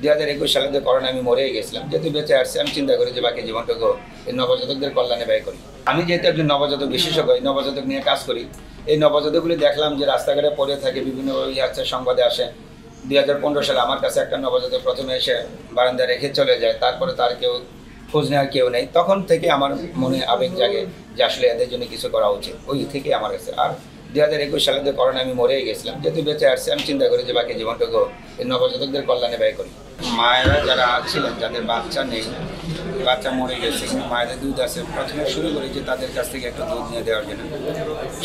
2021 সালে যে করোনা আমি মরেই গেছিলাম, যেহেতু বেঁচে আসছি আমি চিন্তা করি যে বাকি জীবনটুকু এই নবজাতকদের কল্যাণে ব্যয় করি। আমি যেহেতু একজন নবজাতক বিশেষজ্ঞ, এই নবজাতক নিয়ে কাজ করি। এই নবজাতকগুলি দেখলাম যে রাস্তাঘাটে পড়ে থাকে, বিভিন্ন সংবাদে আসে। 2015 সালে আমার কাছে একটা নবজাতক প্রথমে এসে বারান্দায় রেখে চলে যায়, তারপরে তার কেউ খোঁজ নেওয়ার কেউ নেই। তখন থেকে আমার মনে আবেগ জাগে যে আসলে এদের জন্য কিছু করা উচিত। ওই থেকে আমার কাছে। আর 2021 সালে যে করোনা আমি মরেই গেছিলাম, যেহেতু বেঁচে আসছি আমি চিন্তা করি যে বাকি জীবনটুকু এই নবজাতকদের কল্যাণে ব্যয় করি। মায়েরা যারা ছিলেন, যাদের বাচ্চা নেই, বাচ্চা মরে গেছে, মায়েদের দুধ আছে, প্রথমে শুরু করি যে তাদের কাছ থেকে একটু দুধ নিয়ে দেওয়ার জন্য।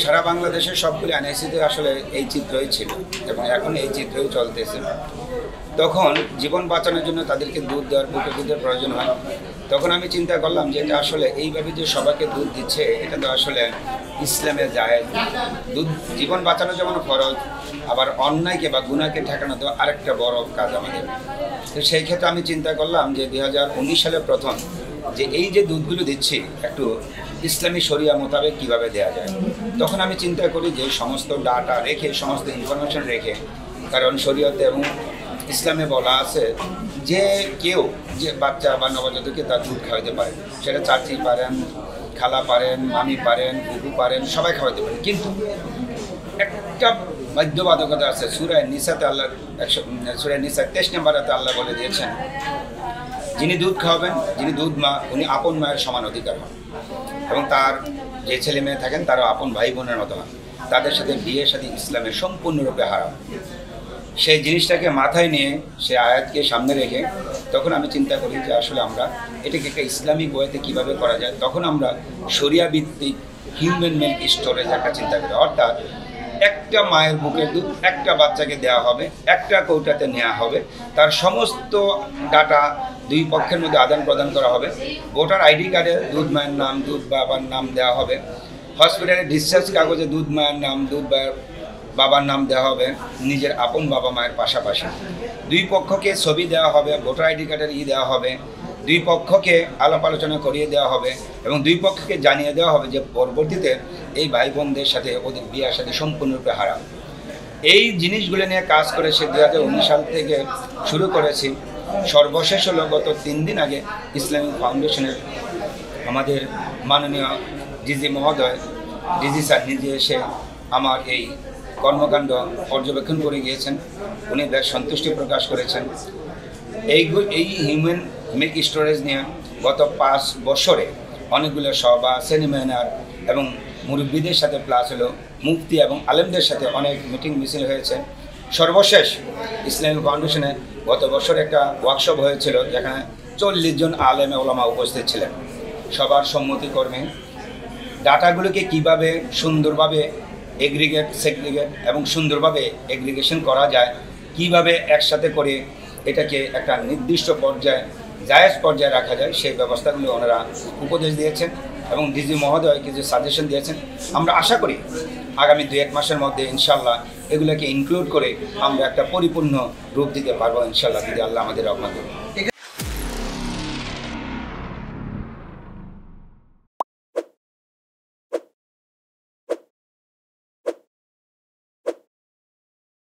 সারা বাংলাদেশের সবগুলি আইএনআইসিতে আসলে এই চিত্রই ছিল এবং এখন এই চিত্রই চলতেছে। তখন জীবন বাঁচানোর জন্য তাদেরকে দুধ দেওয়ার, বুকে দুধের প্রয়োজন হয়। তখন আমি চিন্তা করলাম যে এটা আসলে এইভাবে যে সবাইকে দুধ দিচ্ছে, এটা তো আসলে ইসলামে যায়। দুধ জীবন বাঁচানো যেমন ফরজ, আবার অন্যায়কে বা গুনাহকে ঠেকানো তো আরেকটা বড় কাজ আমাদের। তো সেই ক্ষেত্রে আমি চিন্তা করলাম যে 2019 সালে প্রথম যে এই যে দুধগুলো দিচ্ছি একটু ইসলামী শরিয়া মোতাবেক কীভাবে দেওয়া যায়। তখন আমি চিন্তা করি যে সমস্ত ডাটা রেখে, সমস্ত ইনফরমেশন রেখে, কারণ শরীয়তে এবং ইসলামে বলা আছে যে কেউ যে বাচ্চা বা নবজাতককে তার দুধ খাওয়াতে পারে, সেটা চাচি পারেন, খালা পারেন, মামি পারেন, বুবু পারেন, সবাই খাওয়াতে পারেন। কিন্তু একটা বাধ্যবাধকতা আছে। সূরা নিসাতে আল্লাহ সূরা নিসা 23 নম্বরেতে আল্লাহ বলে দিয়েছেন, যিনি দুধ খাওয়াবেন, যিনি দুধ মা, উনি আপন মায়ের সমান অধিকার হন এবং তার যে ছেলে মেয়ে থাকেন তারাও আপন ভাই বোনের মতো হন। তাদের সাথে বিয়ে শাদী ইসলামের সম্পূর্ণরূপে হারাম। সেই জিনিসটাকে মাথায় নিয়ে, সে আয়াতকে সামনে রেখে তখন আমি চিন্তা করি যে আসলে আমরা এটাকে একটা ইসলামিক ওয়েতে কীভাবে করা যায়। তখন আমরা শরিয়া ভিত্তিক হিউম্যান মিল্ক স্টোরেজ একটা চিন্তা করি। অর্থাৎ একটা মায়ের বুকের দুধ একটা বাচ্চাকে দেওয়া হবে, একটা কৌটাতে নেওয়া হবে, তার সমস্ত ডাটা দুই পক্ষের মধ্যে আদান প্রদান করা হবে। ভোটার আইডি কার্ডে দুধ মায়ের নাম, দুধ বাবার নাম দেওয়া হবে। হসপিটালে ডিসচার্জ কাগজে দুধ মায়ের নাম, দুধ বাবার নাম দেওয়া হবে, নিজের আপন বাবা মায়ের পাশাপাশি। দুই পক্ষকে ছবি দেওয়া হবে, ভোটার আইডি কার্ডের দেওয়া হবে, দুই পক্ষকে আলাপ আলোচনা করিয়ে দেওয়া হবে এবং দুই পক্ষকে জানিয়ে দেওয়া হবে যে পরবর্তীতে এই ভাই বোনদের সাথে ওদের বিয়ের সাথে সম্পূর্ণরূপে হারাম। এই জিনিসগুলো নিয়ে কাজ করে সে 2019 সাল থেকে শুরু করেছি। সর্বশেষ হলো গত 3 দিন আগে ইসলামিক ফাউন্ডেশনের আমাদের মাননীয় ডিজি মহোদয়, ডিজি স্যার নিজে এসে আমার এই কর্মকাণ্ড পর্যবেক্ষণ করে গিয়েছেন। উনি বেশ সন্তুষ্টি প্রকাশ করেছেন। এই হিউম্যান মিল্ক স্টোরেজ নিয়ে গত 5 বছরে অনেকগুলো সভা, সেমিনার এবং মুরব্বীদের সাথে প্লাস হলো মুফতি এবং আলেমদের সাথে অনেক মিটিং মিছিল হয়েছে। সর্বশেষ ইসলামিক ফাউন্ডেশনে গত বছর একটা ওয়ার্কশপ হয়েছিল, যেখানে 40 জন আলেমে ওলামা উপস্থিত ছিলেন। সবার সম্মতিক্রমে ডাটাগুলোকে কিভাবে সুন্দরভাবে এগ্রিগেট, সেগ্রিগেট এবং সুন্দরভাবে এগ্রিগেশন করা যায়, কিভাবে একসাথে করে এটাকে একটা নির্দিষ্ট পর্যায়ে, জায়েজ পর্যায়ে রাখা যায়, সেই ব্যবস্থাগুলো ওনারা উপদেশ দিয়েছেন এবং ডিজি মহোদয় কিছু সাজেশন দিয়েছেন। আমরা আশা করি আগামী 2-1 মাসের মধ্যে ইনশাল্লাহ এগুলোকে ইনক্লুড করে আমরা একটা পরিপূর্ণ রূপ দিতে পারবো ইনশাল্লাহ, যদি আল্লাহ আমাদের রহমত।